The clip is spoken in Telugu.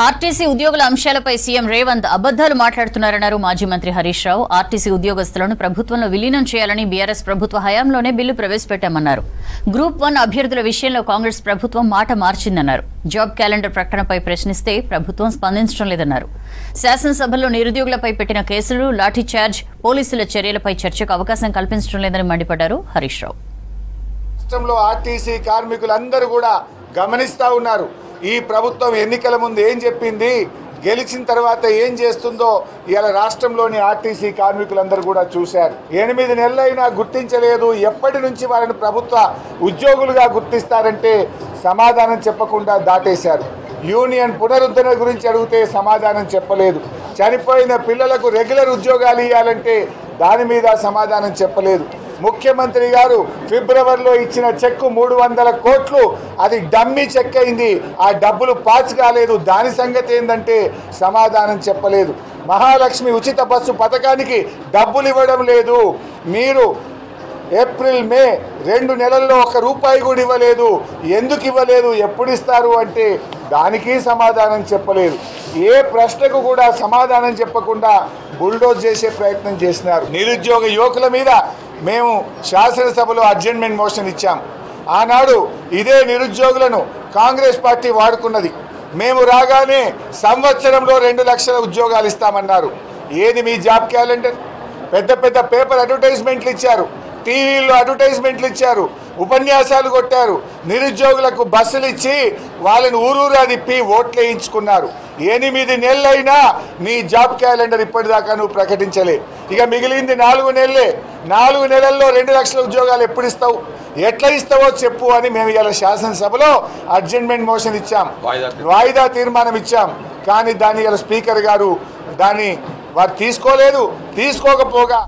ఆర్టీసీ ఉద్యోగుల అంశాలపై సీఎం రేవంత్ అబద్దాలు మాట్లాడుతున్నారన్నారు మాజీ మంత్రి హరీష్ రావు. ఆర్టీసీ ఉద్యోగస్తులను ప్రభుత్వంలో విలీనం చేయాలని బీఆర్ఎస్ ప్రభుత్వ హయాంలోనే బిల్లు ప్రవేశపెట్టామన్నారు. గ్రూప్ 1 అభ్యర్థుల విషయంలో కాంగ్రెస్ ప్రభుత్వం మాట మార్చిందన్నారు. జాబ్ క్యాలెండర్ ప్రకటనపై ప్రశ్నిస్తే ప్రభుత్వం స్పందించడం లేదన్నారు. శాసనసభలో నిరుద్యోగులపై పెట్టిన కేసులు, లాఠీచార్జ్, పోలీసుల చర్యలపై చర్చకు అవకాశం కల్పించడం లేదని మండిపడ్డారు హరీష్ రావు. రాష్ట్రంలో ఆర్టీసీ కార్మికులందరూ కూడా గమనిస్తా ఉన్నారు. ఈ ప్రభుత్వం ఎన్నికల ముందు ఏం చెప్పింది, గెలిచిన తర్వాత ఏం చేస్తుందో ఇవాళ రాష్ట్రంలోని ఆర్టీసీ కార్మికులందరూ కూడా చూశారు. 8 నెలలైనా గుర్తించలేదు. ఎప్పటి నుంచి వాళ్ళని ప్రభుత్వ ఉద్యోగులుగా గుర్తిస్తారంటే సమాధానం చెప్పకుండా దాటేశారు. యూనియన్ పునరుద్ధరణ గురించి అడిగితే సమాధానం చెప్పలేదు. చనిపోయిన పిల్లలకు రెగ్యులర్ ఉద్యోగాలు ఇవ్వాలంటే దాని మీద సమాధానం చెప్పలేదు. ముఖ్యమంత్రి గారు ఫిబ్రవరిలో ఇచ్చిన చెక్కు 300 కోట్లు, అది డమ్మీ చెక్ అయింది. ఆ డబ్బులు పాస్ కాలేదు. దాని సంగతి ఏంటంటే సమాధానం చెప్పలేదు. మహాలక్ష్మి ఉచిత బస్సు పథకానికి డబ్బులు ఇవ్వడం లేదు. మీరు ఏప్రిల్, మే 2 నెలల్లో 1 రూపాయి కూడా ఇవ్వలేదు. ఎందుకు ఇవ్వలేదు, ఎప్పుడు ఇస్తారు అంటే దానికి సమాధానం చెప్పలేదు. ఏ ప్రశ్నకు కూడా సమాధానం చెప్పకుండా బుల్డోజ్ చేసే ప్రయత్నం చేసినారు. నిరుద్యోగ యువకుల మీద మేము శాసనసభలో అడ్జర్న్మెంట్ మోషన్ ఇచ్చాం. ఆనాడు ఇదే నిరుద్యోగులను కాంగ్రెస్ పార్టీ వాడుకున్నది. మేము రాగానే సంవత్సరంలో 2 లక్షల ఉద్యోగాలు ఇస్తామన్నారు. ఏది మీ జాబ్ క్యాలెండర్? పెద్ద పెద్ద పేపర్ అడ్వర్టైజ్మెంట్లు ఇచ్చారు, టీవీల్లో అడ్వర్టైజ్మెంట్లు ఇచ్చారు, ఉపన్యాసాలు కొట్టారు. నిరుద్యోగులకు బస్సులు ఇచ్చి వాళ్ళని ఊరూరా తిప్పి ఓట్లు వేయించుకున్నారు. 8 నెలలైనా నీ జాబ్ క్యాలెండర్ ఇప్పటిదాకా నువ్వు ప్రకటించలే. ఇక మిగిలింది 4 నెలలే. 4 నెలల్లో 2 లక్షల ఉద్యోగాలు ఎప్పుడు ఇస్తావు, ఎట్లా ఇస్తావో చెప్పు అని మేము ఇలా శాసనసభలో అడ్జర్న్మెంట్ మోషన్ ఇచ్చాం, వాయిదా తీర్మానం ఇచ్చాం. కానీ దాన్ని ఇలా స్పీకర్ గారు దాన్ని వారు తీసుకోలేదు. తీసుకోకపోగా